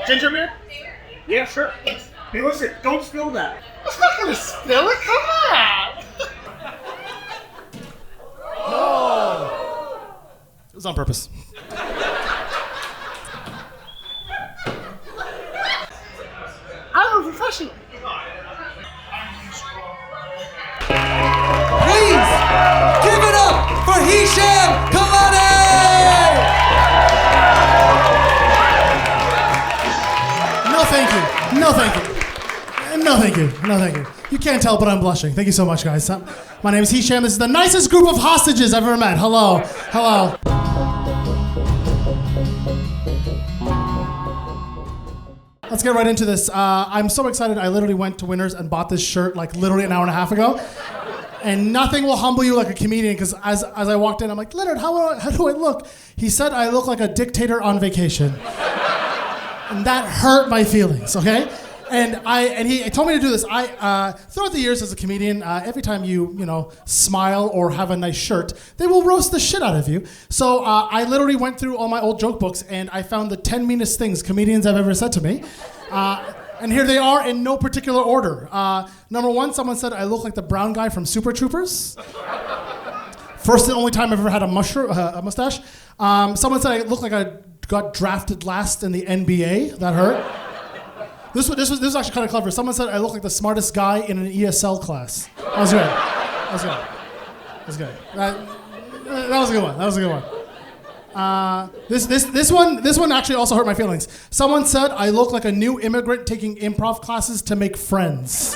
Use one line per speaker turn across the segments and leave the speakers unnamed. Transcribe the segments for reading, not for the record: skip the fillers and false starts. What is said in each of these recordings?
Ginger beer? Yeah, sure. Hey, listen, don't spill that.
I'm not gonna spill it. Come on.
No. It was on purpose.
I'm a professional.
Please give it up for Hisham Kelati!
No, thank you. No, thank you. No, thank you. No, thank you. You can't tell, but I'm blushing. Thank you so much, guys. My name is Hisham. This is the nicest group of hostages I've ever met. Hello. Hello. Let's get right into this. I'm so excited. I literally went to Winners and bought this shirt like literally an hour and a half ago. And nothing will humble you like a comedian, because as I walked in, I'm like, Leonard, how do I look? He said I look like a dictator on vacation. And that hurt my feelings, okay? And he told me to do this. Throughout the years as a comedian, every time you smile or have a nice shirt, they will roast the shit out of you. So I literally went through all my old joke books and I found the 10 meanest things comedians have ever said to me. And here they are in no particular order. Number one, someone said I look like the brown guy from Super Troopers. First and only time I've ever had a mustache. Someone said I look like I got drafted last in the NBA. That hurt. This was actually kind of clever. Someone said I look like the smartest guy in an ESL class. That was good. That was good. That was a good one. That was a good one. This one actually also hurt my feelings. Someone said I look like a new immigrant taking improv classes to make friends.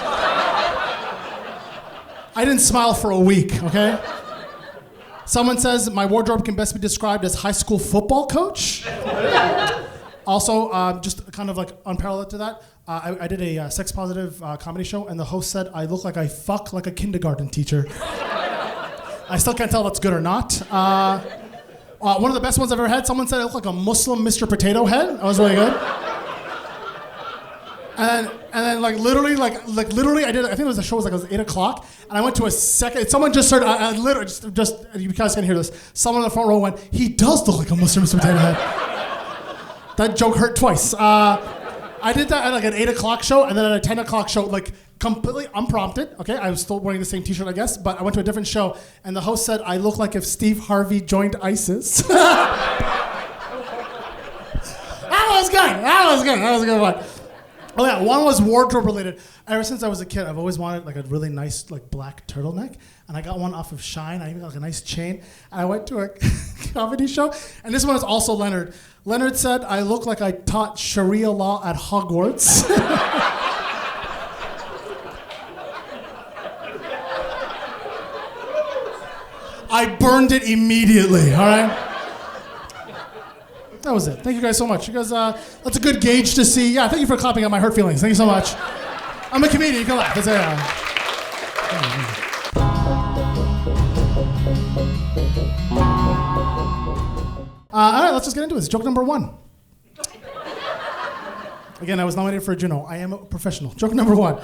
I didn't smile for a week, okay? Someone says my wardrobe can best be described as high school football coach. Also, just kind of like unparalleled to that, I did a sex positive comedy show, and the host said I look like I fuck like a kindergarten teacher. I still can't tell if that's good or not. One of the best ones I've ever had, someone said I look like a Muslim Mr. Potato Head. That was really good. And then literally, I did. I think it was the show was like it was 8 o'clock, and I went to a second. Someone just started. Literally, just you guys can hear this. Someone in the front row went, "He does look like a Muslim Mr. Potato Head." That joke hurt twice. I did that at like an 8 o'clock show, and then at a 10 o'clock show, like completely unprompted. Okay, I was still wearing the same T-shirt, I guess, but I went to a different show, and the host said I look like if Steve Harvey joined ISIS. That was a good one. Oh yeah, one was wardrobe related. Ever since I was a kid, I've always wanted like a really nice like black turtleneck, and I got one off of Shine. I even got like a nice chain, and I went to a comedy show, and this one is also Leonard. Leonard said I look like I taught Sharia law at Hogwarts. I burned it immediately. All right. That was it. Thank you guys so much. You guys, that's a good gauge to see. Yeah, thank you for clapping at my hurt feelings. Thank you so much. I'm a comedian. You can laugh. That's all right, let's just get into this. Joke number one. Again, I was nominated for a Juno. I am a professional. Joke number one.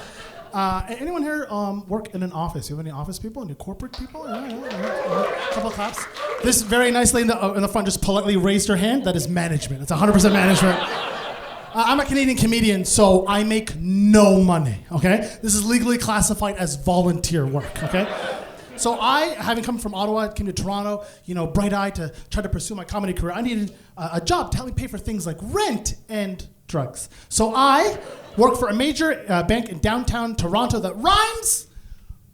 Anyone here work in an office? You have any office people? Any corporate people? Yeah. Couple of claps. This very nicely in the front just politely raised her hand. That is management. It's 100% management. I'm a Canadian comedian, so I make no money, okay? This is legally classified as volunteer work, okay? So I, having come from Ottawa, came to Toronto, bright-eyed to try to pursue my comedy career. I needed a job to help me pay for things like rent and drugs. So I work for a major bank in downtown Toronto that rhymes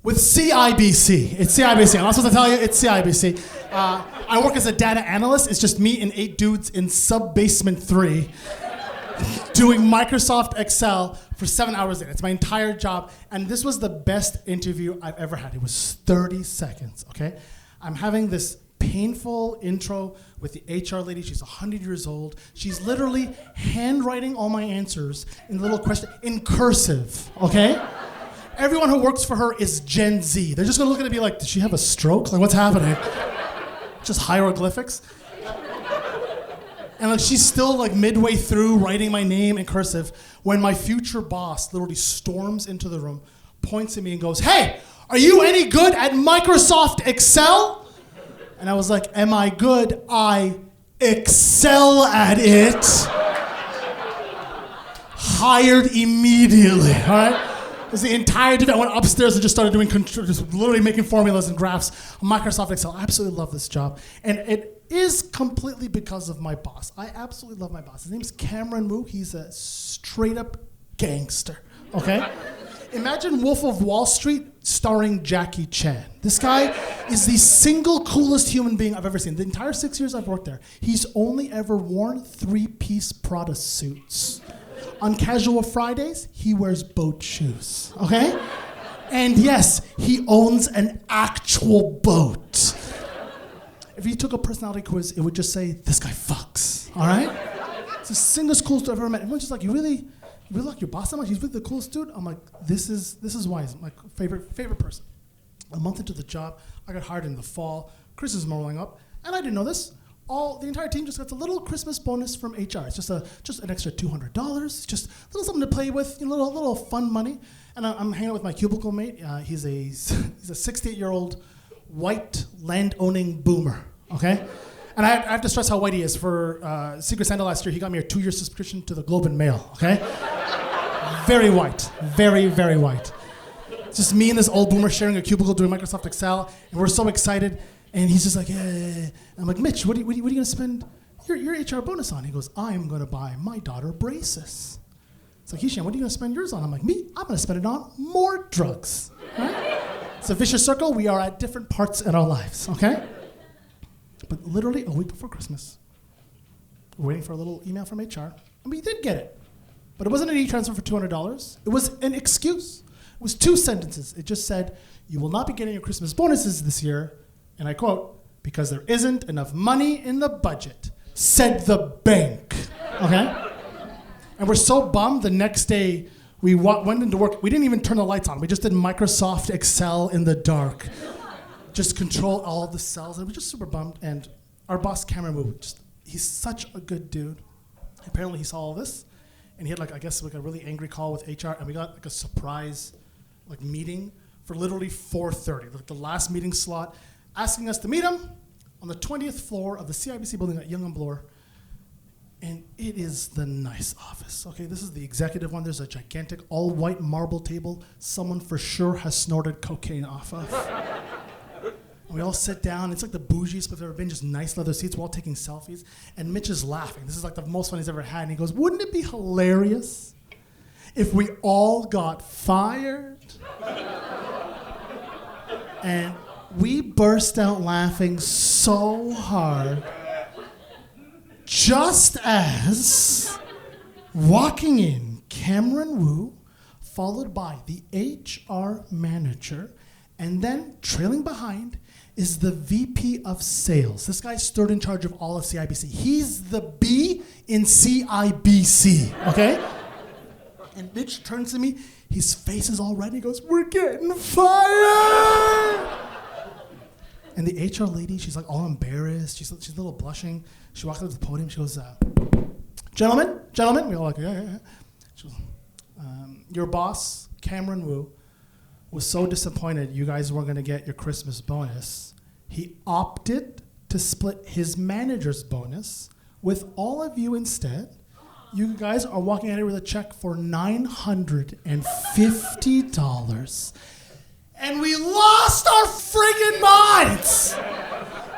with CIBC. It's CIBC. I'm not supposed to tell you, it's CIBC. I work as a data analyst. It's just me and 8 dudes in sub-basement 3 doing Microsoft Excel for 7 hours a day. It's my entire job. And this was the best interview I've ever had. It was 30 seconds, okay? I'm having this painful intro with the HR lady. She's 100 years old. She's literally handwriting all my answers in little question in cursive, okay? Everyone who works for her is Gen Z. They're just gonna look at it and be like, did she have a stroke? Like, what's happening? Just hieroglyphics. And like she's still like midway through writing my name in cursive when my future boss literally storms into the room, points at me and goes, "Hey, are you any good at Microsoft Excel?" And I was like, "Am I good? I excel at it." hired immediately, all right? It was the entire day. I went upstairs and just started doing, just literally making formulas and graphs on Microsoft Excel. I absolutely love this job. And it is completely because of my boss. I absolutely love my boss. His name's Cameron Wu. He's a straight up gangster, okay? Imagine Wolf of Wall Street starring Jackie Chan. This guy is the single coolest human being I've ever seen. The entire 6 years I've worked there, he's only ever worn 3-piece Prada suits. On casual Fridays, he wears boat shoes, okay? And yes, he owns an actual boat. If you took a personality quiz, it would just say, this guy fucks, all right? It's the single coolest I've ever met. Everyone's just like, you really like your boss so much? He's really the coolest dude? I'm like, this is why he's my favorite person. A month into the job, I got hired in the fall. Christmas is rolling up, and I didn't know this. The entire team just gets a little Christmas bonus from HR. It's just an extra $200, just a little something to play with, little fun money. And I'm hanging out with my cubicle mate. He's a 68-year-old white land-owning boomer, okay? And I have to stress how white he is. For Secret Santa last year, he got me a 2-year subscription to the Globe and Mail, okay? Very white, very, very white. It's just me and this old boomer sharing a cubicle doing Microsoft Excel, and we're so excited. And he's just like, yeah. I'm like, Mitch, what are you going to spend your HR bonus on? He goes, I'm going to buy my daughter braces. It's like, Hisham, what are you going to spend yours on? I'm like, me? I'm going to spend it on more drugs. Right? It's a vicious circle. We are at different parts in our lives, okay? But literally a week before Christmas, we're waiting for a little email from HR, and we did get it. But it wasn't an e-transfer for $200. It was an excuse. It was 2 sentences. It just said, you will not be getting your Christmas bonuses this year, and I quote, because there isn't enough money in the budget, said the bank, okay? And we're so bummed the next day we went into work. We didn't even turn the lights on. We just did Microsoft Excel in the dark. Just control all of the cells. And we're just super bummed. And our boss, Cameron Wu, he's such a good dude. Apparently he saw all this. And he had a really angry call with HR. And we got a surprise meeting for literally 4:30, the last meeting slot, asking us to meet him on the 20th floor of the CIBC building at Yonge and Bloor. And it is the nice office, okay? This is the executive one. There's a gigantic all-white marble table someone for sure has snorted cocaine off of. And we all sit down. It's like the bougiest we've ever been, just nice leather seats. We're all taking selfies. And Mitch is laughing. This is the most fun he's ever had. And he goes, wouldn't it be hilarious if we all got fired? And we burst out laughing so hard, just as walking in, Cameron Wu, followed by the HR manager, and then trailing behind is the VP of sales. This guy's third in charge of all of CIBC. He's the B in CIBC, okay? And Mitch turns to me, his face is all red, he goes, we're getting fired! And the HR lady, she's all embarrassed. She's a little blushing. She walks up to the podium. She goes, gentlemen. We all yeah. She goes, your boss, Cameron Wu, was so disappointed you guys weren't going to get your Christmas bonus. He opted to split his manager's bonus with all of you instead. You guys are walking out here with a check for $950. And we lost our friggin' minds.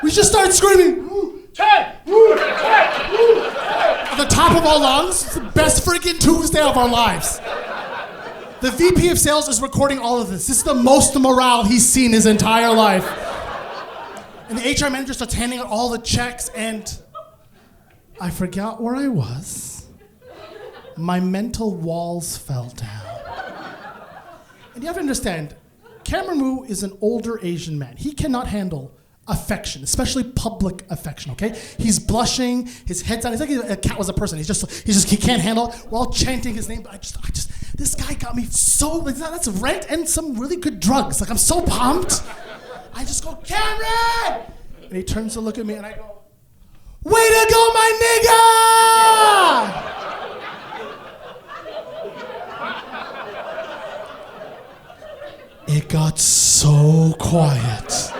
We just started screaming, Ted! At the top of our lungs. It's the best friggin' Tuesday of our lives. The VP of sales is recording all of this. This is the most morale he's seen his entire life. And the HR manager starts handing out all the checks, and I forgot where I was. My mental walls fell down. And you have to understand, Cameron Wu is an older Asian man. He cannot handle affection, especially public affection, okay? He's blushing, his head's down. He's like a cat was a person. He can't handle it. We're all chanting his name, but I just, this guy got me so, that's rent and some really good drugs. I'm so pumped. I just go, Cameron! And he turns to look at me and I go, way to go, my nigga! It got so quiet.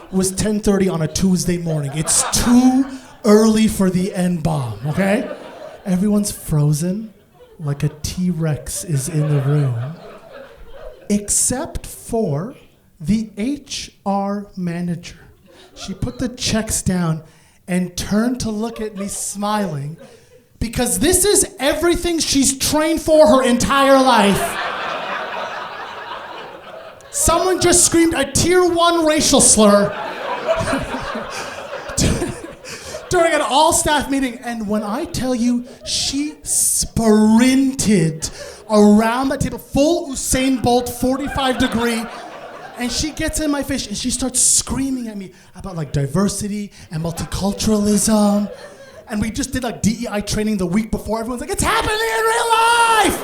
It was 10:30 on a Tuesday morning. It's too early for the N-bomb, okay? Everyone's frozen. like a T-Rex is in the room, except for the HR manager. She put the checks down and turned to look at me smiling, because this is everything she's trained for her entire life. Someone just screamed a tier 1 racial slur during an all-staff meeting, and when I tell you, she sprinted around that table, full Usain Bolt, 45-degree, and she gets in my face and she starts screaming at me about like diversity and multiculturalism. And we just did like DEI training the week before. Everyone's like, it's happening in real life!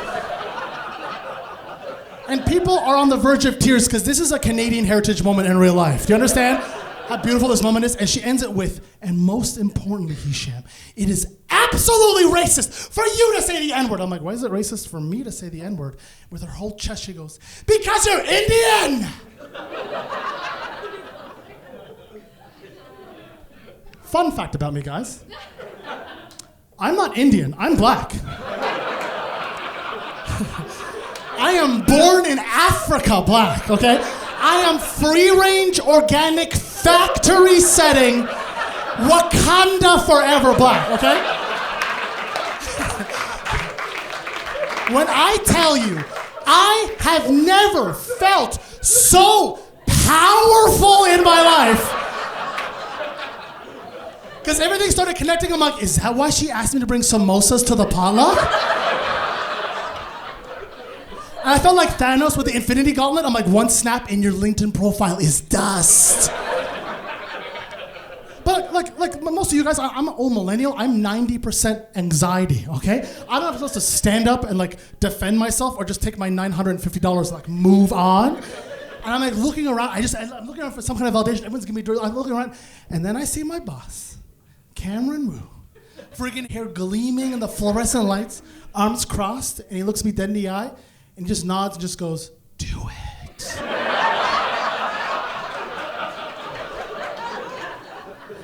And people are on the verge of tears because this is a Canadian heritage moment in real life. Do you understand how beautiful this moment is? And she ends it with, and most importantly, Hisham, it is absolutely racist for you to say the N-word. I'm like, why is it racist for me to say the N-word? With her whole chest, she goes, because you're Indian! Fun fact about me, guys. I'm not Indian, I'm black. I am born in Africa black, okay? I am free-range, organic, factory-setting, Wakanda forever black, okay? When I tell you, I have never felt so powerful in my life. Because everything started connecting. I'm like, is that why she asked me to bring samosas to the potluck? And I felt like Thanos with the Infinity Gauntlet. I'm like, one snap and your LinkedIn profile is dust. But like most of you guys, I'm an old millennial. I'm 90% anxiety, okay? I don't know if I'm supposed to stand up and like defend myself or just take my $950 and like move on. And I'm like looking around. I'm looking around for some kind of validation. Everyone's giving me dirt. I'm looking around, and then I see my boss, Cameron Wu, freaking hair gleaming in the fluorescent lights, arms crossed, and he looks me dead in the eye, and he just nods and just goes, "Do it."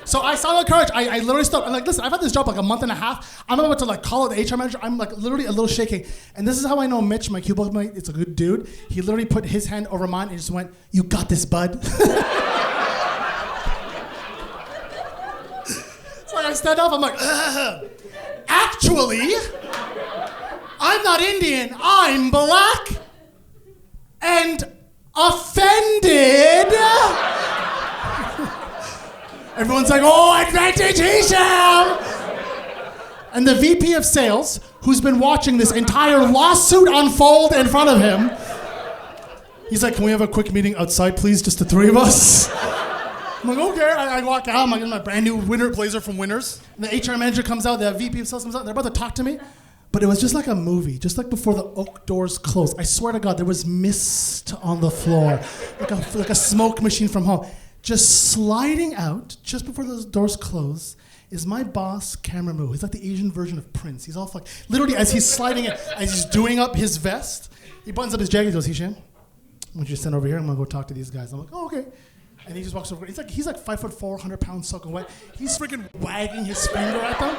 So I saw the courage. I literally stopped. I'm like, listen, I've had this job like a month and a half. I'm about to like call it the HR manager. I'm like literally a little shaking. And this is how I know Mitch, my cubicle mate, it's a good dude. He literally put his hand over mine and just went, "You got this, bud." So I stand up, I'm like, ugh. Actually, I'm not Indian, I'm black and offended. Everyone's like, oh, advantage Hisham! And the VP of sales, who's been watching this entire lawsuit unfold in front of him, he's like, can we have a quick meeting outside, please, just the three of us? I'm like, okay. I walk out, I'm like in my brand new winter blazer from Winners. And the HR manager comes out, the VP of sales comes out, they're about to talk to me. But it was just like a movie, just like before the oak doors closed. I swear to God, there was mist on the floor, like a smoke machine from home. Just sliding out, just before those doors close, is my boss, Cameron Wu. He's like the Asian version of Prince. He's all like, literally as he's sliding in, as he's doing up his vest, he buttons up his jacket, he goes, Hisham, I want you to stand over here, I'm gonna go talk to these guys. I'm like, oh, okay. And he just walks over, he's like 5'4", 100 pounds soaking wet. He's freaking wagging his finger at them.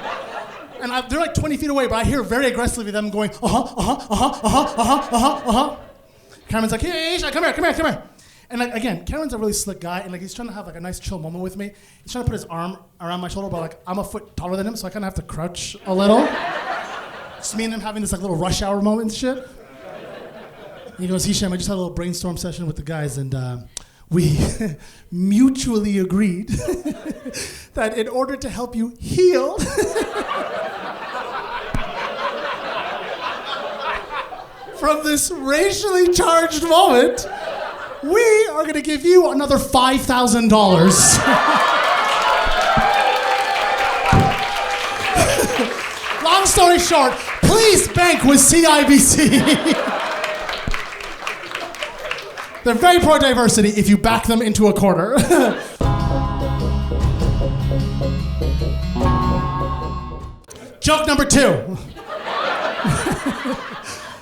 And they're like 20 feet away, but I hear very aggressively them going, Cameron's like, hey, Hisham, come here. And like, again, Cameron's a really slick guy, and like he's trying to have like a nice chill moment with me. He's trying to put his arm around my shoulder, but like I'm a foot taller than him, so I kind of have to crouch a little. Just me and him having this like little rush hour moment and shit. And he goes, Hisham, I just had a little brainstorm session with the guys, and we mutually agreed that in order to help you heal from this racially charged moment, we are going to give you another $5,000. Long story short, please bank with CIBC. They're very pro-diversity if you back them into a corner. Joke number 2.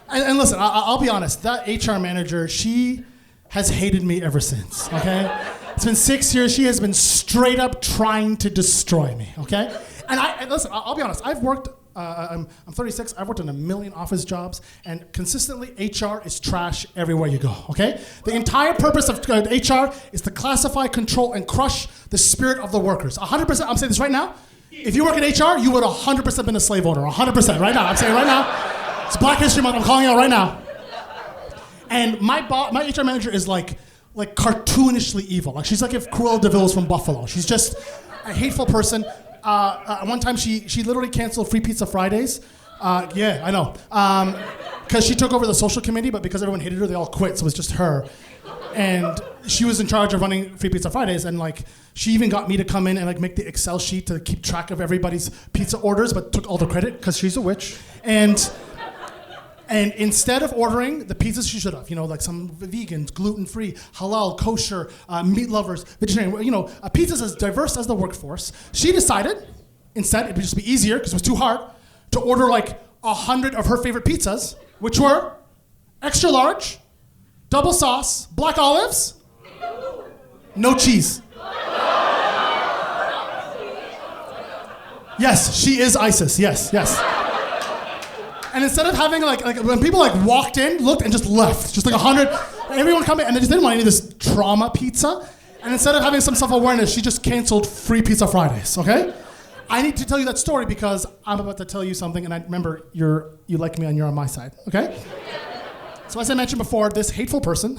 and listen, I'll be honest, that HR manager, she has hated me ever since, okay? It's been 6 years. She has been straight up trying to destroy me, okay? And listen, I'll be honest. I've worked I'm 36. I've worked in a million office jobs, and consistently, HR is trash everywhere you go, okay? The entire purpose of HR is to classify, control, and crush the spirit of the workers. 100%, I'm saying this right now. If you work in HR, you would 100% been a slave owner. 100%, right now. I'm saying right now. It's Black History Month. I'm calling you out right now. And my HR manager is like cartoonishly evil. Like she's like if Cruella de Vil was from Buffalo. She's just a hateful person. One time she literally canceled Free Pizza Fridays. Yeah, I know. Because she took over the social committee, but because everyone hated her, they all quit. So it was just her. And she was in charge of running Free Pizza Fridays, and like she even got me to come in and like make the Excel sheet to keep track of everybody's pizza orders, but took all the credit because she's a witch. And instead of ordering the pizzas she should have, like some vegans, gluten-free, halal, kosher, meat lovers, vegetarian, pizzas as diverse as the workforce, she decided, instead, it would just be easier, because it was too hard, to order like 100 of her favorite pizzas, which were extra large, double sauce, black olives, no cheese. Yes, she is ISIS, yes. And instead of having like when people like walked in, looked, and just left, just like 100, and everyone coming, and they just didn't want any of this trauma pizza. And instead of having some self-awareness, she just canceled Free Pizza Fridays, okay? I need to tell you that story because I'm about to tell you something, and I remember you like me and you're on my side, okay? So as I mentioned before, this hateful person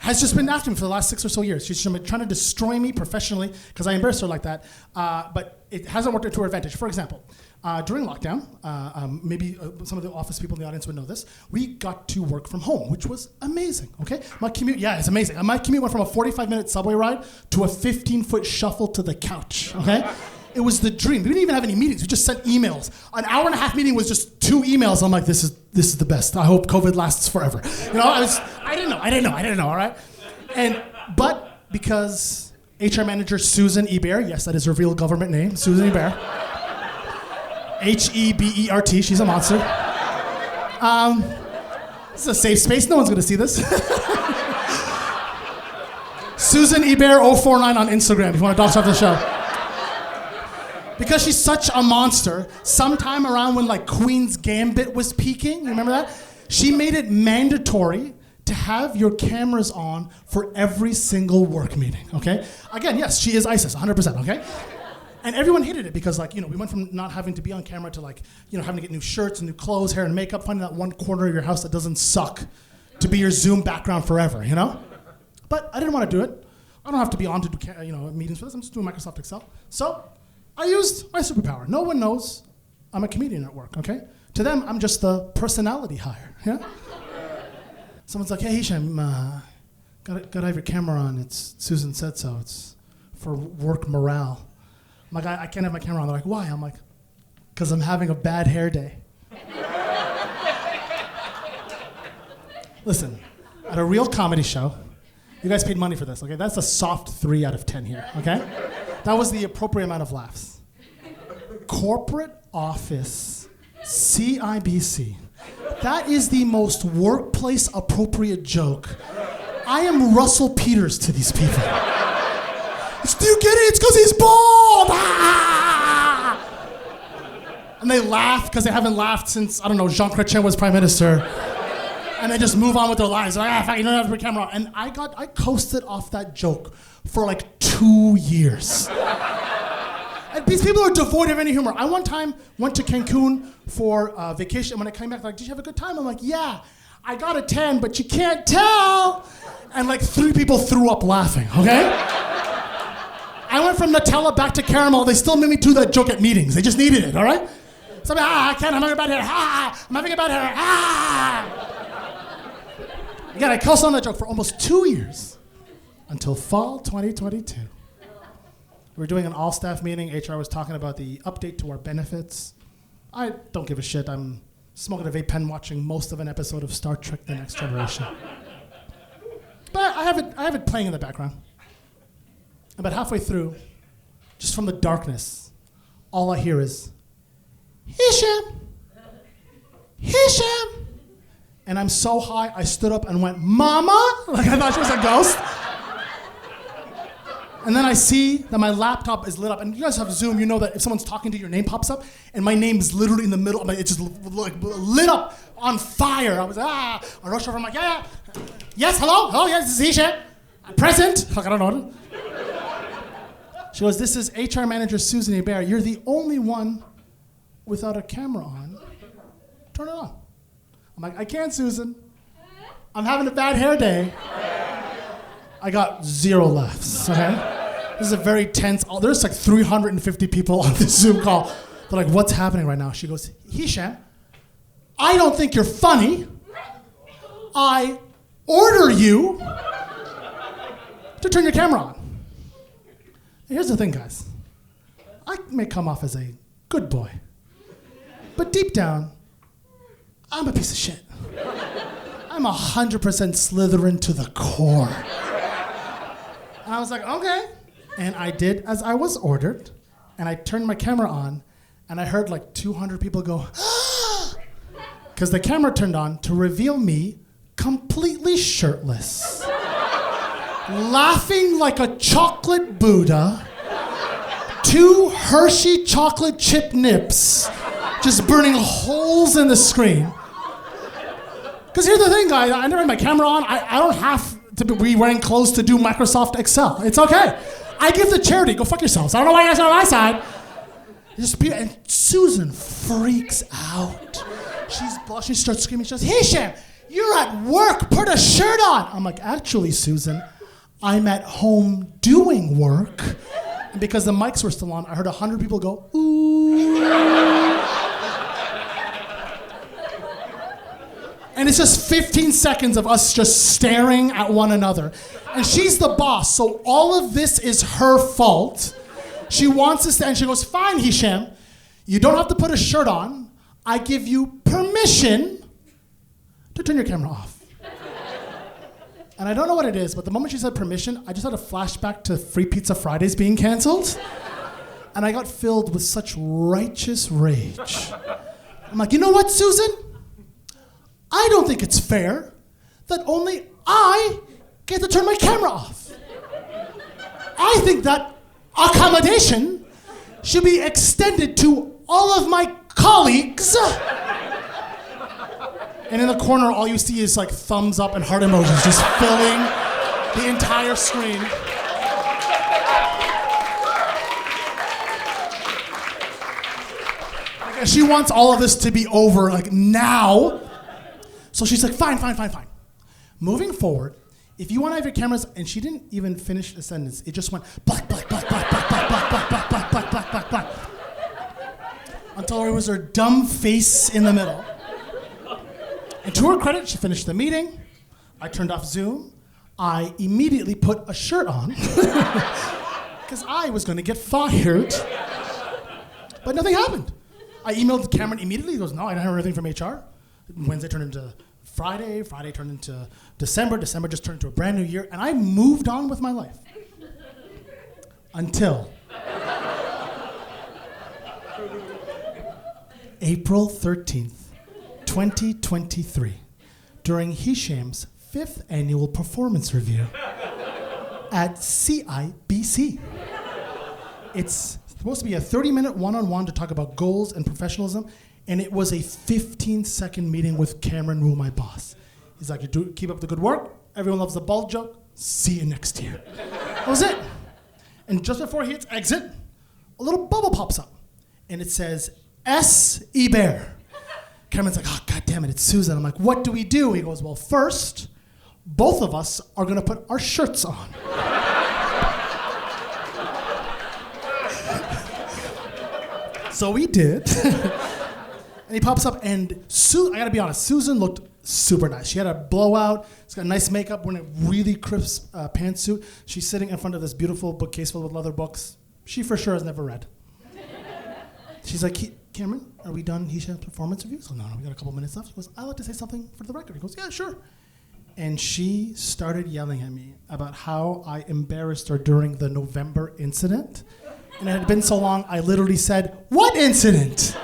has just been after me for the last 6 or so years. She's been trying to destroy me professionally because I embarrassed her like that, but it hasn't worked to her advantage. For example, during lockdown, maybe some of the office people in the audience would know this, we got to work from home, which was amazing, okay? My commute, it's amazing. My commute went from a 45-minute subway ride to a 15-foot shuffle to the couch, okay? It was the dream. We didn't even have any meetings. We just sent emails. An hour-and-a-half meeting was just 2 emails. I'm like, this is the best. I hope COVID lasts forever. I didn't know, all right? But because HR manager Susan Ebert, yes, that is her real government name, Susan Ebert, Hebert, she's a monster. This is a safe space. No one's going to see this. Susan Ebert 049 on Instagram if you want to dox off the show. Because she's such a monster, sometime around when like Queen's Gambit was peaking, you remember that? She made it mandatory to have your cameras on for every single work meeting, okay? Again, yes, she is ISIS, 100%, okay? And everyone hated it because we went from not having to be on camera to having to get new shirts and new clothes, hair and makeup, finding that one corner of your house that doesn't suck to be your Zoom background forever, But I didn't want to do it. I don't have to be on to do meetings for this. I'm just doing Microsoft Excel. So I used my superpower. No one knows I'm a comedian at work, okay? To them, I'm just the personality hire, yeah? Someone's like, hey, Hisham, gotta have your camera on. Susan said so. It's for work morale. I'm like, I can't have my camera on. They're like, why? I'm like, because I'm having a bad hair day. Listen, at a real comedy show, you guys paid money for this, okay? That's a soft 3 out of 10 here, okay? That was the appropriate amount of laughs. Corporate office, CIBC. That is the most workplace appropriate joke. I am Russell Peters to these people. Do you get it? It's because he's bald! Ah! And they laugh because they haven't laughed since, Jean Chrétien was prime minister. And they just move on with their lives. Like, fuck, you don't have to put a camera on. And I coasted off that joke for like 2 years. And these people are devoid of any humor. I one time went to Cancun for vacation, and when I came back, they're like, did you have a good time? I'm like, yeah, I got a 10, but you can't tell. And like 3 people threw up laughing, okay? I went from Nutella back to caramel. They still made me do that joke at meetings. They just needed it, all right? So I can't, I'm having a bad hair, I'm having a bad hair, Again, I coasted on that joke for almost 2 years, until fall 2022. We were doing an all-staff meeting. HR was talking about the update to our benefits. I don't give a shit. I'm smoking a vape pen watching most of an episode of Star Trek The Next Generation. But I have it playing in the background. About halfway through, just from the darkness, all I hear is, Hisham! Hisham! And I'm so high, I stood up and went, Mama? Like I thought she was a ghost. And then I see that my laptop is lit up. And you guys have Zoom, you know that if someone's talking to you, your name pops up, and my name is literally in the middle. It's just like lit up on fire. I was, I rushed over, I'm like, yeah. Yes, hello? Hello, yes, this is Hisham. Present. Fuck, I don't know. She goes, this is HR manager Susan Hebert. You're the only one without a camera on. Turn it on. I'm like, I can't, Susan. I'm having a bad hair day. I got 0 laughs, okay? This is a very tense, there's like 350 people on this Zoom call. They're like, what's happening right now? She goes, Hisham, I don't think you're funny. I order you to turn your camera on. Here's the thing, guys. I may come off as a good boy, but deep down, I'm a piece of shit. I'm 100% Slytherin to the core. And I was like, okay. And I did as I was ordered, and I turned my camera on, and I heard like 200 people go, because the camera turned on to reveal me completely shirtless. Laughing like a chocolate Buddha, 2 Hershey chocolate chip nips, just burning holes in the screen. Because here's the thing, guys, I never had my camera on. I don't have to be wearing clothes to do Microsoft Excel. It's okay. I give the charity. Go fuck yourselves. I don't know why you guys are on my side. And Susan freaks out. She's blushing, she starts screaming. She goes, Hisham, you're at work. Put a shirt on. I'm like, actually, Susan, I'm at home doing work. And because the mics were still on, I heard 100 people go, ooh. And it's just 15 seconds of us just staring at one another. And she's the boss, so all of this is her fault. She wants us to, and she goes, fine, Hisham, you don't have to put a shirt on. I give you permission to turn your camera off. And I don't know what it is, but the moment she said permission, I just had a flashback to Free Pizza Fridays being canceled. And I got filled with such righteous rage. I'm like, you know what, Susan? I don't think it's fair that only I get to turn my camera off. I think that accommodation should be extended to all of my colleagues. And in the corner, all you see is like thumbs up and heart emojis just filling the entire screen. Like, she wants all of this to be over, like now. So she's like, fine. Moving forward, if you want to have your cameras, and she didn't even finish the sentence, it just went black, until there was her dumb face in the middle. And to her credit, she finished the meeting. I turned off Zoom. I immediately put a shirt on because I was going to get fired. But nothing happened. I emailed Cameron immediately. He goes, no, I don't have anything from HR. Wednesday turned into Friday. Friday turned into December. December just turned into a brand new year. And I moved on with my life. Until April 13th. 2023, during Hisham's 5th annual performance review at CIBC. It's supposed to be a 30-minute one-on-one to talk about goals and professionalism, and it was a 15-second meeting with Cameron Rule, my boss. He's like, keep up the good work. Everyone loves the bald joke. See you next year. That was it. And just before he hits exit, a little bubble pops up, and it says, S. Hebert. Cameron's like, oh, God damn it, it's Susan. I'm like, what do we do? He goes, well, first, both of us are going to put our shirts on. So we did. And he pops up, and I got to be honest, Susan looked super nice. She had a blowout. She's got nice makeup, wearing a really crisp pantsuit. She's sitting in front of this beautiful bookcase filled with leather books she for sure has never read. She's like, Cameron, are we done Hisham's performance review? So no, we got a couple minutes left. She goes, I'd like to say something for the record. He goes, yeah, sure. And she started yelling at me about how I embarrassed her during the November incident. And it had been so long, I literally said, what incident?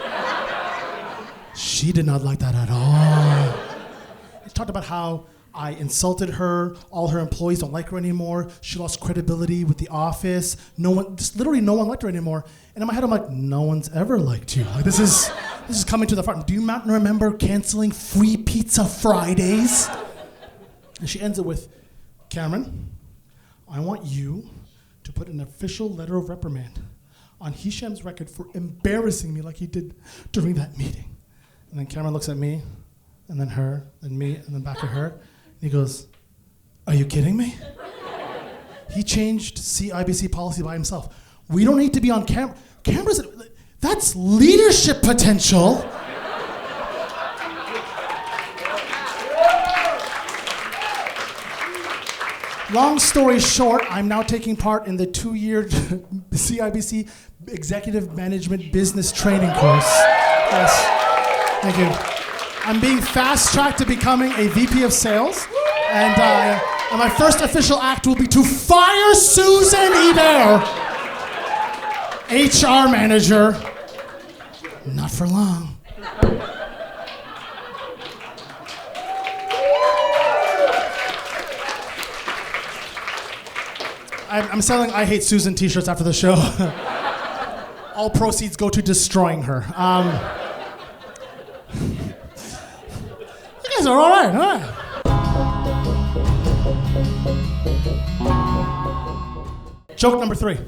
She did not like that at all. She talked about how I insulted her. All her employees don't like her anymore. She lost credibility with the office. No one liked her anymore. And in my head, I'm like, no one's ever liked you. Like this is coming to the front. Do you not remember canceling free pizza Fridays? And she ends it with, Cameron, I want you to put an official letter of reprimand on Hisham's record for embarrassing me like he did during that meeting. And then Cameron looks at me, and then her, and me, and then back at her. And he goes, are you kidding me? He changed CIBC policy by himself. We don't need to be on camera. Cameras, that's leadership potential. Long story short, I'm now taking part in the 2-year CIBC Executive Management Business Training course. Yes, thank you. I'm being fast-tracked to becoming a VP of Sales, and my first official act will be to fire Susan Ebert, HR manager. Not for long. I'm selling I Hate Susan t-shirts after the show. All proceeds go to destroying her. You guys are all right. Joke number 3.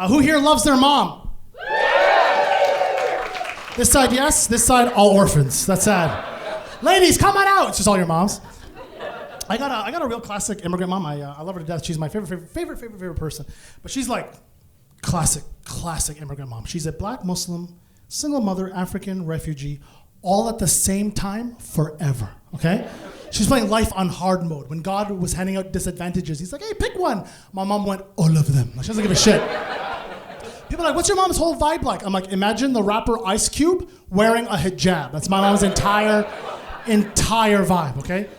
Who here loves their mom? This side, yes. This side, all orphans. That's sad. Ladies, come on out. It's just all your moms. I got a real classic immigrant mom. I love her to death. She's my favorite person. But she's like classic immigrant mom. She's a black Muslim, single mother, African refugee, all at the same time forever, okay? She's playing life on hard mode. When God was handing out disadvantages, he's like, hey, pick one. My mom went, all of them. Like, she doesn't give a shit. People are like, what's your mom's whole vibe like? I'm like, imagine the rapper Ice Cube wearing a hijab. That's my mom's entire vibe, okay?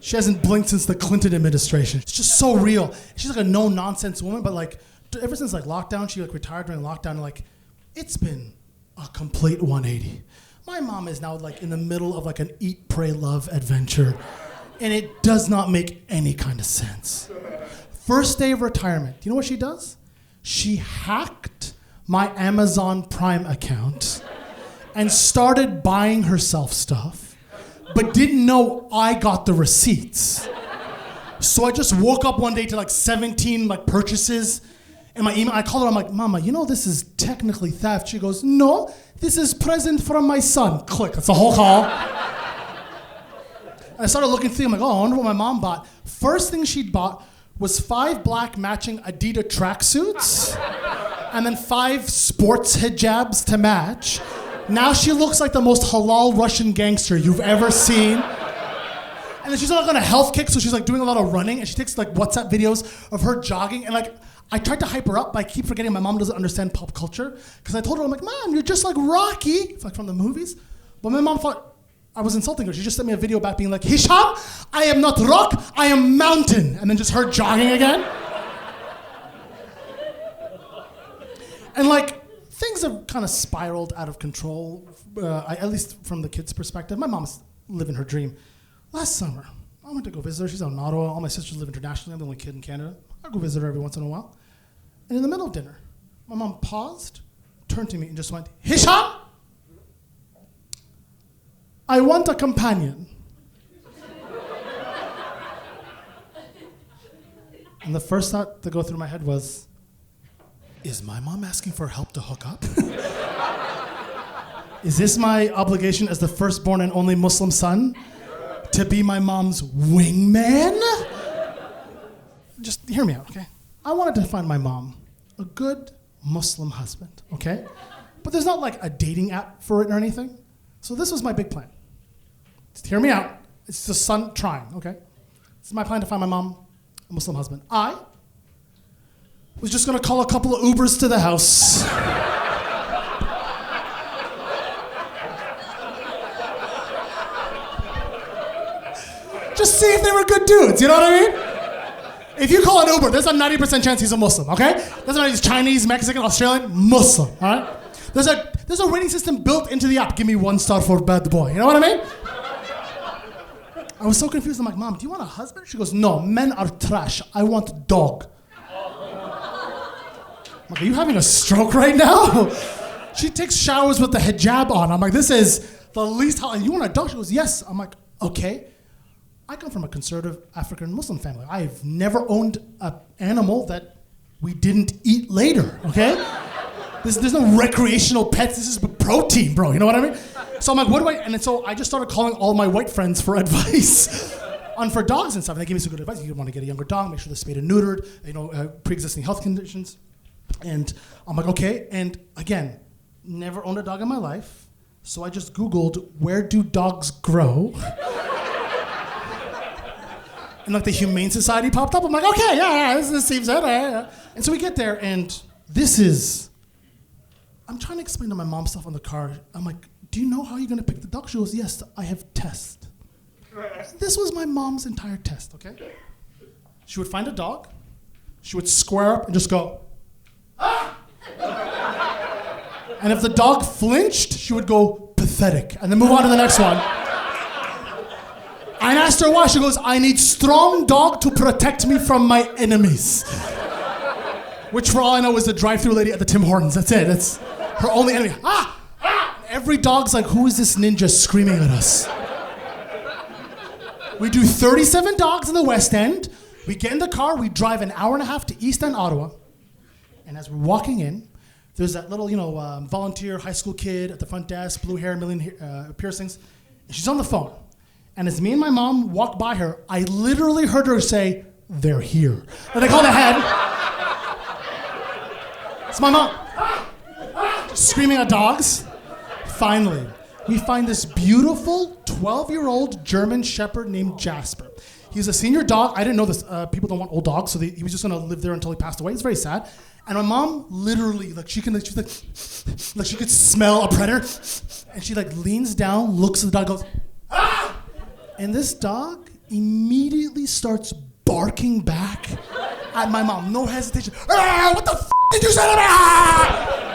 She hasn't blinked since the Clinton administration. It's just so real. She's like a no-nonsense woman, but like, ever since like lockdown, she like retired during lockdown, and like, it's been a complete 180. My mom is now like in the middle of like an eat, pray, love adventure, and it does not make any kind of sense. First day of retirement, do you know what she does? She hacked my Amazon Prime account and started buying herself stuff, but didn't know I got the receipts. So I just woke up one day to like 17 like purchases in my email. I called her, I'm like, Mama, you know this is technically theft. She goes, no, this is present from my son. Click, that's the whole call. And I started looking through, I'm like, oh, I wonder what my mom bought. First thing she'd bought was 5 black matching Adidas tracksuits and then 5 sports hijabs to match. Now she looks like the most halal Russian gangster you've ever seen. And then she's like on a health kick, so she's like doing a lot of running, and she takes like WhatsApp videos of her jogging, and like, I tried to hype her up, but I keep forgetting my mom doesn't understand pop culture. Because I told her, I'm like, Mom, you're just like Rocky. It's like from the movies. But my mom thought I was insulting her. She just sent me a video back being like, Hisham, I am not rock, I am mountain. And then just her jogging again. And like, things have kind of spiraled out of control, at least from the kids' perspective. My mom's living her dream. Last summer, I went to go visit her. She's out in Ottawa. All my sisters live internationally. I'm the only kid in Canada. I go visit her every once in a while. And in the middle of dinner, my mom paused, turned to me, and just went, Hisham, I want a companion. And the first thought to go through my head was, is my mom asking for help to hook up? Is this my obligation as the firstborn and only Muslim son to be my mom's wingman? Just hear me out, okay? I wanted to find my mom a good Muslim husband, okay? But there's not like a dating app for it or anything. So this was my big plan. Just hear me out. It's the sun trying, okay? This is my plan to find my mom a Muslim husband. I was just gonna call a couple of Ubers to the house. Just see if they were good dudes, you know what I mean? If you call an Uber, there's a 90% chance he's a Muslim, okay? Doesn't matter, he's Chinese, Mexican, Australian, Muslim, all right? There's a rating system built into the app. Give me 1 star for bad boy, you know what I mean? I was so confused. I'm like, Mom, do you want a husband? She goes, no, men are trash. I want dog. I'm like, are you having a stroke right now? She takes showers with the hijab on. I'm like, this is the least how, and you want a dog? She goes, yes. I'm like, okay. I come from a conservative African Muslim family. I've never owned an animal that we didn't eat later, okay? There's no recreational pets. This is protein, bro. You know what I mean? So I'm like, what do I? And then so I just started calling all my white friends for advice on for dogs and stuff. And they gave me some good advice. You want to get a younger dog, make sure they're spayed and neutered, pre-existing health conditions. And I'm like, okay. And again, never owned a dog in my life. So I just Googled, where do dogs grow? And like the Humane Society popped up. I'm like, okay, yeah, this seems it. And so we get there, and I'm trying to explain to my mom stuff on the car. I'm like, do you know how you're going to pick the dog? She goes, yes, I have tests. This was my mom's entire test, okay? She would find a dog. She would square up and just go, ah! And if the dog flinched, she would go, pathetic, and then move on to the next one. I asked her why. She goes, I need strong dog to protect me from my enemies. Which, for all I know, is the drive-thru lady at the Tim Hortons. That's it. That's her only enemy. Ah! Ah! Every dog's like, who is this ninja screaming at us? We do 37 dogs in the West End. We get in the car. We drive an hour and a half to East End, Ottawa. And as we're walking in, there's that little, volunteer high school kid at the front desk, blue hair, million piercings. And she's on the phone. And as me and my mom walked by her, I literally heard her say, they're here. And they called ahead. It's my mom. Screaming at dogs. Finally, we find this beautiful 12-year-old German Shepherd named Jasper. He's a senior dog. I didn't know this. People don't want old dogs, so he was just going to live there until he passed away. It's very sad. And my mom literally, she could smell a predator. And she leans down, looks at the dog, goes, ah! And this dog immediately starts barking back at my mom. No hesitation. Ah, what the f*** did you say to me? Ah!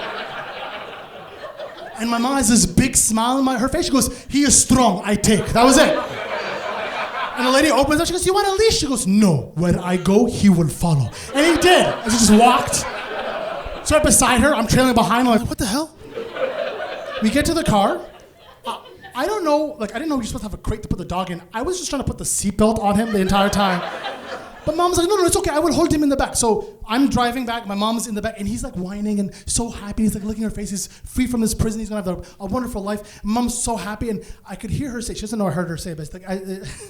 And my mom has this big smile on her face. She goes, he is strong, I take. That was it. And the lady opens up. She goes, you want a leash? She goes, no. Where I go, he will follow. And he did. As he just walked. So right beside her, I'm trailing behind. I'm like, what the hell? We get to the car. I don't know, I didn't know you're supposed to have a crate to put the dog in. I was just trying to put the seatbelt on him the entire time. But mom's like, no, it's okay. I would hold him in the back. So I'm driving back. My mom's in the back, and he's whining and so happy. He's looking at her face. He's free from his prison. He's gonna have a wonderful life. And mom's so happy, and I could hear her say, she doesn't know I heard her say, but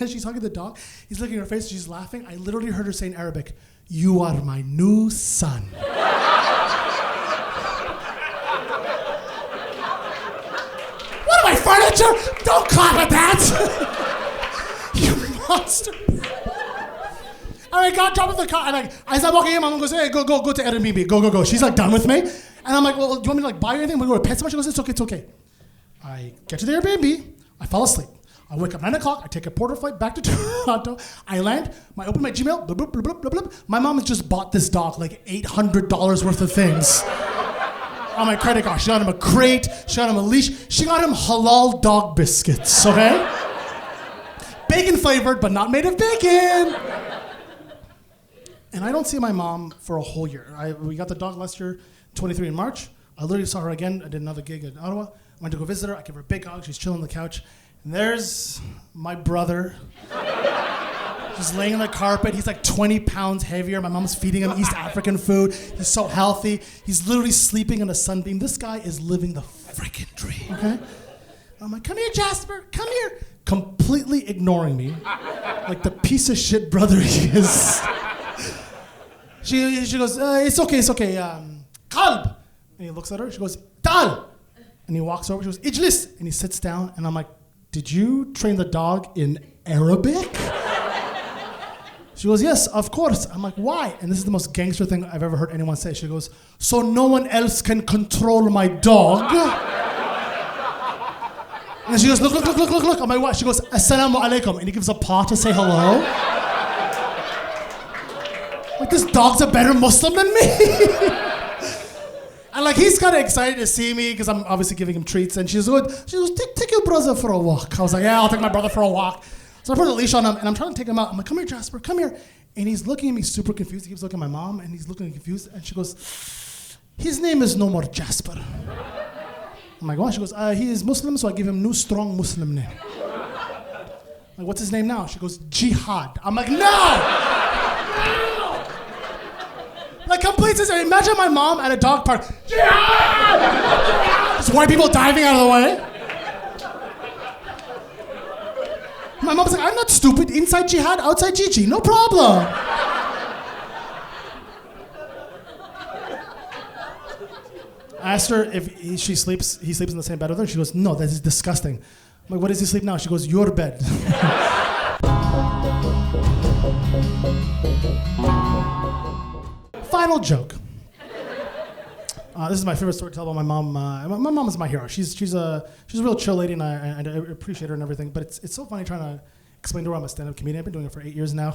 she's hugging the dog. He's looking at her face. She's laughing. I literally heard her say in Arabic, you are my new son. What am I, furniture? Don't clap at that! You monster. And I got dropped in the car, and as I'm walking in, my mom goes, hey, go to Airbnb, go. She's done with me. And I'm like, well, do you want me to buy you anything? We go to PetSmart. She goes, it's okay. I get to the Airbnb, I fall asleep. I wake up 9 o'clock, I take a porter flight back to Toronto, I land, I open my Gmail, blah, blah, blah, blah, blah, blah. My mom has just bought this dog $800 worth of things on my credit card. She got him a crate, she got him a leash, she got him halal dog biscuits, okay? Bacon flavored, but not made of bacon. And I don't see my mom for a whole year. We got the dog last year, 23 in March. I literally saw her again. I did another gig in Ottawa. Went to go visit her. I give her a big hug. She's chilling on the couch. And there's my brother. Just laying on the carpet. He's 20 pounds heavier. My mom's feeding him East African food. He's so healthy. He's literally sleeping in a sunbeam. This guy is living the freaking dream, okay? I'm like, come here, Jasper. Come here. Completely ignoring me. Like the piece of shit brother he is. She goes, it's okay. Kalb. And he looks at her. She goes, Tal. And he walks over. She goes, Ijlis. And he sits down. And I'm like, did you train the dog in Arabic? She goes, yes, of course. I'm like, why? And this is the most gangster thing I've ever heard anyone say. She goes, so no one else can control my dog? And she goes, look. I'm like, what? She goes, assalamu alaikum. And he gives a paw to say hello. Like, this dog's a better Muslim than me. And he's kind of excited to see me because I'm obviously giving him treats. And she goes, take your brother for a walk. I was like, yeah, I'll take my brother for a walk. So I put a leash on him, and I'm trying to take him out. I'm like, come here, Jasper, come here. And he's looking at me super confused. He keeps looking at my mom, and he's looking confused. And she goes, his name is no more Jasper. I'm like, what? She goes, he is Muslim, so I give him new strong Muslim name. I'm like, what's his name now? She goes, Jihad. I'm like, no! Like, complete sense. Imagine my mom at a dog park. Jihad! Just white people diving out of the way. My mom's like, I'm not stupid. Inside Jihad, outside Gigi. No problem. I asked her if he sleeps in the same bed with her. She goes, no, that is disgusting. I'm like, what does he sleep now? She goes, your bed. Final joke. This is my favorite story to tell about my mom. My mom is my hero. She's a real chill lady, and I appreciate her and everything. But it's so funny trying to explain to her I'm a stand-up comedian. I've been doing it for 8 years now,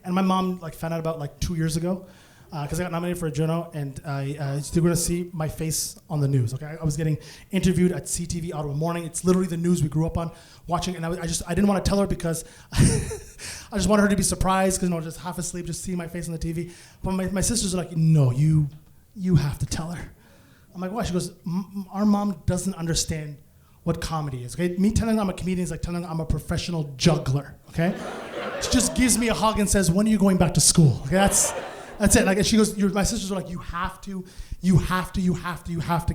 and my mom found out about 2 years ago because I got nominated for a Juno, and they're going to see my face on the news. Okay, I was getting interviewed at CTV Ottawa Morning. It's literally the news we grew up on watching, and I didn't want to tell her because I just wanted her to be surprised because just half asleep, just seeing my face on the TV. But my sisters are like, no, you have to tell her. I'm like, why? She goes, our mom doesn't understand what comedy is, okay? Me telling her I'm a comedian is like telling her I'm a professional juggler, okay? She just gives me a hug and says, when are you going back to school? Okay, that's it. And she goes, my sisters are like, you have to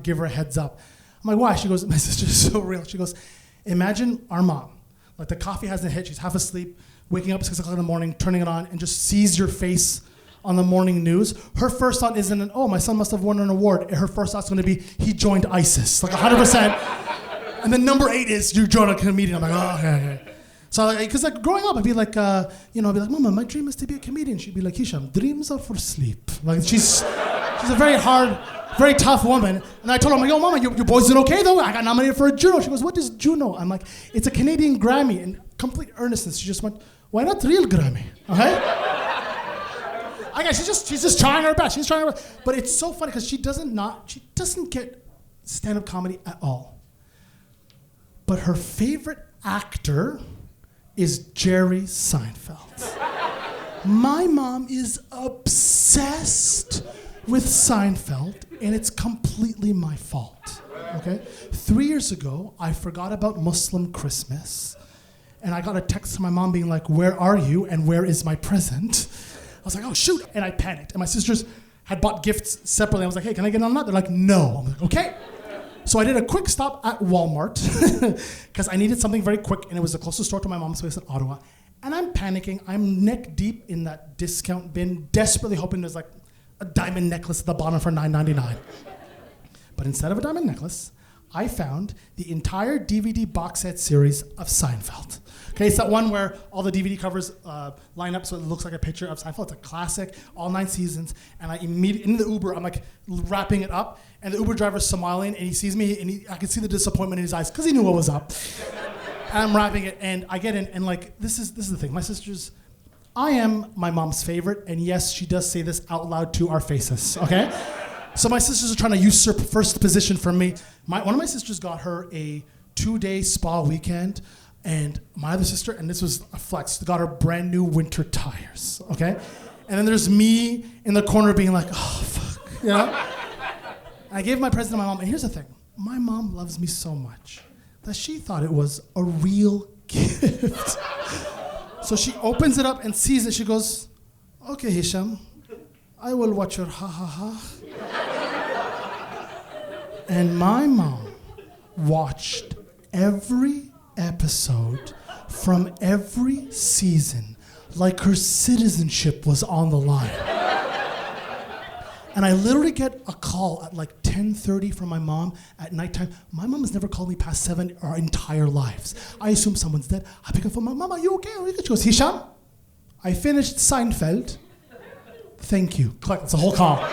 give her a heads up. I'm like, why? She goes, my sister's so real. She goes, imagine our mom, the coffee hasn't hit, she's half asleep, waking up at 6 o'clock in the morning, turning it on, and just sees your face on the morning news. Her first thought isn't, my son must have won an award. Her first thought's gonna be, he joined ISIS, 100%. And then number 8 is, you joined a comedian. I'm like, oh, okay. So, because growing up, I'd be like, I'd be like, Mama, my dream is to be a comedian. She'd be like, Hisham, dreams are for sleep. She's a very hard, very tough woman. And I told her, I'm like, yo, Mama, your boys did okay though? I got nominated for a Juno. She goes, what is Juno? I'm like, it's a Canadian Grammy. And complete earnestness, she just went, why not real Grammy? Okay? I guess she's just trying her best. She's trying her best. But it's so funny because she doesn't get stand-up comedy at all. But her favorite actor is Jerry Seinfeld. My mom is obsessed with Seinfeld, and it's completely my fault. Okay? 3 years ago, I forgot about Muslim Christmas, and I got a text from my mom being like, where are you and where is my present? I was like, oh, shoot. And I panicked. And my sisters had bought gifts separately. I was like, hey, can I get on that? They're like, no. I'm like, okay. So I did a quick stop at Walmart because I needed something very quick, and it was the closest store to my mom's place in Ottawa. And I'm panicking. I'm neck deep in that discount bin, desperately hoping there's a diamond necklace at the bottom for $9.99. But instead of a diamond necklace, I found the entire DVD box set series of Seinfeld. Okay, it's that one where all the DVD covers line up so it looks like a picture of Seinfeld. It's a classic, all 9 seasons. And I immediately, in the Uber, I'm wrapping it up. And the Uber driver's Somalian, and he sees me, and I can see the disappointment in his eyes because he knew what was up. And I'm wrapping it, and I get in, and this is the thing. My sisters, I am my mom's favorite, and yes, she does say this out loud to our faces, okay? So my sisters are trying to usurp first position from me. One of my sisters got her a 2-day spa weekend, and my other sister, and this was a flex, got her brand new winter tires, okay? And then there's me in the corner being like, oh, fuck, you know? I gave my present to my mom, and here's the thing. My mom loves me so much that she thought it was a real gift. So she opens it up and sees it. She goes, okay, Hisham, I will watch your ha-ha-ha. And my mom watched every episode from every season like her citizenship was on the line. And I literally get a call at 10:30 from my mom at nighttime. My mom has never called me past 7 our entire lives. I assume someone's dead. I pick up the phone, Mom, are you okay? She goes, Hisham, I finished Seinfeld. Thank you. Click, it's a whole call.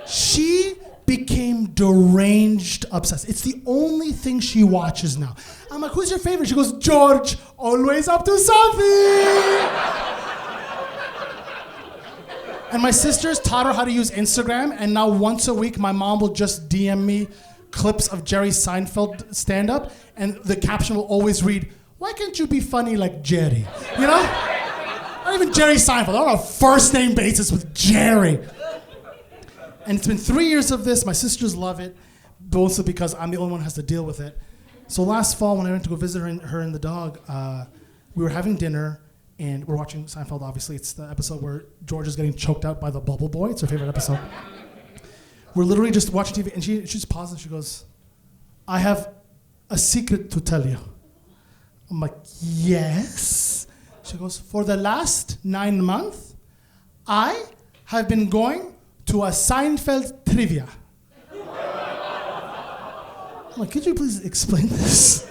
She became deranged obsessed. It's the only thing she watches now. I'm like, who's your favorite? She goes, George, always up to something. And my sisters taught her how to use Instagram, and now once a week, my mom will just DM me clips of Jerry Seinfeld stand-up, and the caption will always read, "Why can't you be funny like Jerry?" You know? Not even Jerry Seinfeld. They're on a first-name basis with Jerry. And it's been 3 years of this. My sisters love it, mostly because I'm the only one who has to deal with it. So last fall, when I went to go visit her and the dog, we were having dinner, and we're watching Seinfeld, obviously. It's the episode where George is getting choked out by the bubble boy. It's her favorite episode. We're literally just watching TV, and she just pauses, and she goes, "I have a secret to tell you." I'm like, "Yes?" She goes, "For the last 9 months, I have been going to a Seinfeld trivia." I'm like, "Could you please explain this?"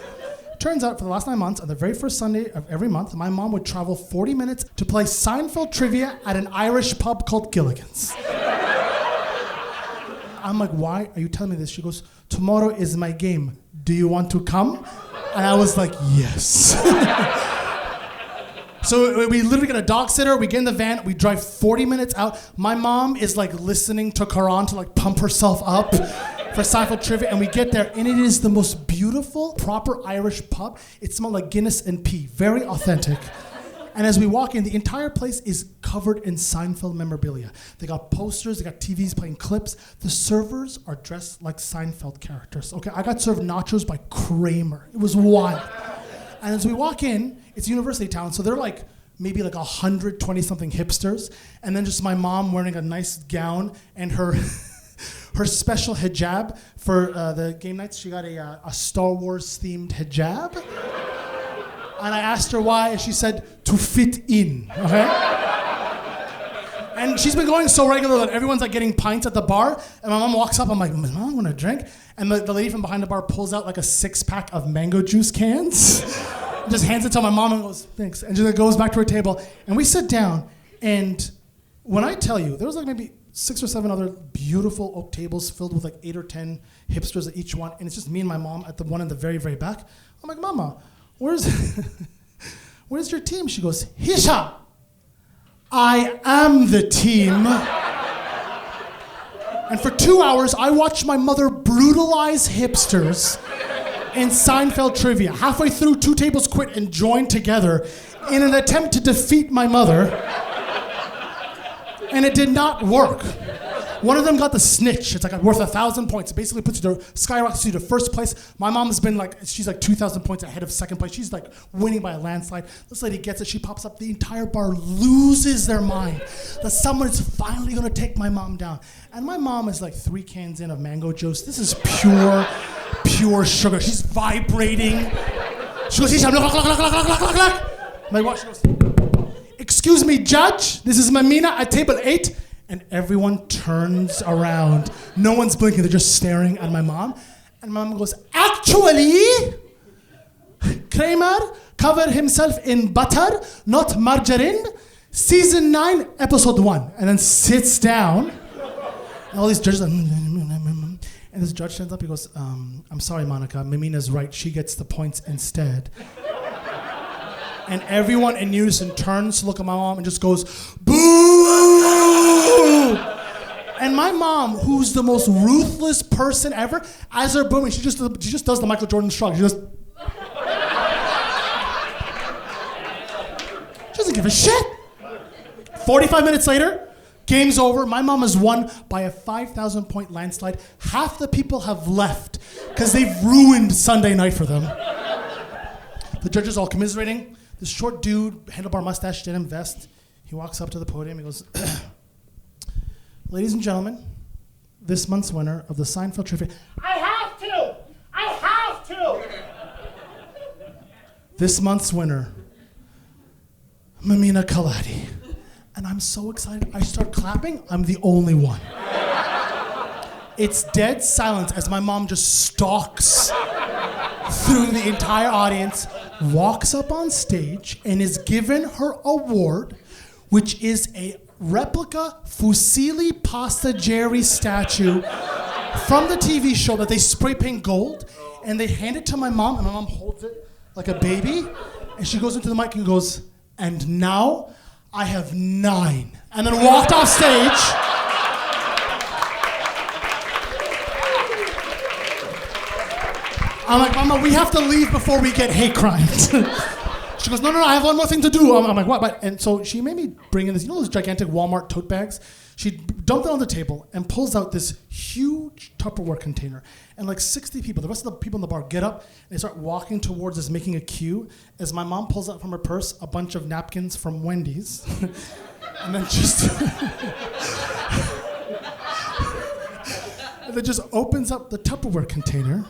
Turns out, for the last 9 months, on the very first Sunday of every month, my mom would travel 40 minutes to play Seinfeld trivia at an Irish pub called Gilligan's. I'm like, "Why are you telling me this?" She goes, "Tomorrow is my game. Do you want to come?" And I was like, "Yes." So we literally get a dog sitter, we get in the van, we drive 40 minutes out. My mom is like listening to Quran to like pump herself up for Seinfeld trivia, and we get there, and it is the most beautiful, proper Irish pub. It smelled like Guinness and pee, very authentic. And as we walk in, the entire place is covered in Seinfeld memorabilia. They got posters, they got TVs playing clips. The servers are dressed like Seinfeld characters. Okay, I got served nachos by Kramer. It was wild. And as we walk in, it's university town, so they're like maybe like 120-something hipsters, and then just my mom wearing a nice gown and her her special hijab for the game nights. She got a Star Wars themed hijab. And I asked her why, and she said, "To fit in," okay? And she's been going so regular that everyone's like getting pints at the bar, and my mom walks up, I'm like, "Mom, I want a drink?" And the lady from behind the bar pulls out like a 6-pack of mango juice cans, just hands it to my mom and goes, "Thanks." And she goes back to her table, and we sit down, and when I tell you, there was like maybe 6 or 7 other beautiful oak tables filled with like 8 or 10 hipsters at each one, and it's just me and my mom at the one in the very, very back. I'm like, "Mama, where's your team?" She goes, "Hisham, I am the team." And for 2 hours, I watched my mother brutalize hipsters in Seinfeld trivia. Halfway through, 2 tables quit and joined together in an attempt to defeat my mother. And it did not work. One of them got the snitch. It's like worth 1,000 points. It basically puts you to skyrockets you to first place. My mom's been like, she's like 2,000 points ahead of second place. She's like winning by a landslide. This lady gets it. She pops up. The entire bar loses their mind that someone is finally gonna take my mom down. And my mom is like 3 cans in of mango juice. This is pure sugar. She's vibrating. She goes, "Hisham, look. I'm like, what? She goes, "Excuse me, judge. This is Mamina at table 8. And everyone turns around. No one's blinking. They're just staring at my mom. And my mom goes, "Actually, Kramer covered himself in butter, not margarine. Season 9, episode 1. And then sits down. And all these judges are, and this judge stands up. He goes, "I'm sorry, Monica. Mamina's right. She gets the points instead." And everyone in unison turns to look at my mom and just goes, "Boo!" And my mom, who's the most ruthless person ever, as they're booming, she just does the Michael Jordan shrug. She just doesn't give a shit. 45 minutes later, game's over. My mom has won by a 5,000-point landslide. Half the people have left because they've ruined Sunday night for them. The judges all commiserating. This short dude, handlebar mustache, denim vest, he walks up to the podium. He goes, "Ladies and gentlemen, this month's winner of the Seinfeld trivia." I have to! This month's winner, Mamina Kelati. And I'm so excited. I start clapping. I'm the only one. It's dead silence as my mom just stalks through the entire audience, walks up on stage, and is given her award, which is a replica Fusilli Pasta Jerry statue from the TV show that they spray paint gold, and they hand it to my mom, and my mom holds it like a baby, and she goes into the mic and goes, "And now I have 9. And then walked off stage. I'm like, Mama, we have to leave before we get hate crimes. She goes, no, I have one more thing to do. I'm like, what? And so she made me bring in this, those gigantic Walmart tote bags? She dumped it on the table and pulls out this huge Tupperware container. And like 60 people, the rest of the people in the bar get up and they start walking towards us, making a queue, as my mom pulls out from her purse a bunch of napkins from Wendy's. And then just opens up the Tupperware container,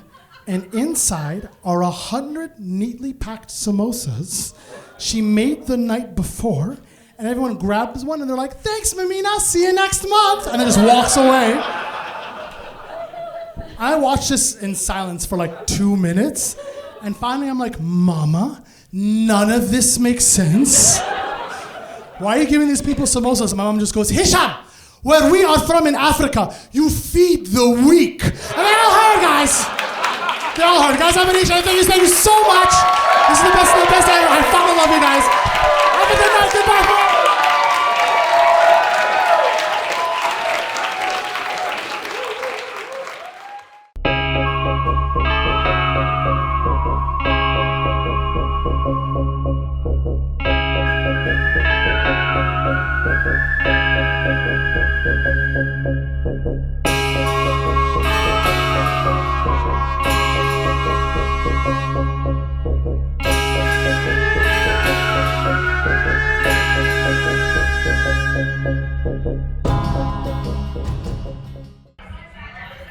and inside are 100 neatly packed samosas she made the night before. And everyone grabs one and they're like, thanks, Mamina, see you next month. And then just walks away. I watched this in silence for like 2 minutes. And finally I'm like, Mama, none of this makes sense. Why are you giving these people samosas? And my mom just goes, Hisham, where we are from in Africa, you feed the weak. And they all heard, guys. They all heard. Guys, I'm Hisham. Thank you so much. This is the best ever. I fucking love you guys. Have a good night. Goodbye.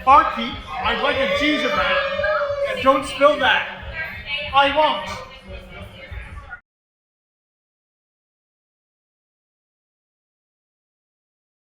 Barkeep, I'd like a gingerbread. And don't spill that. I won't.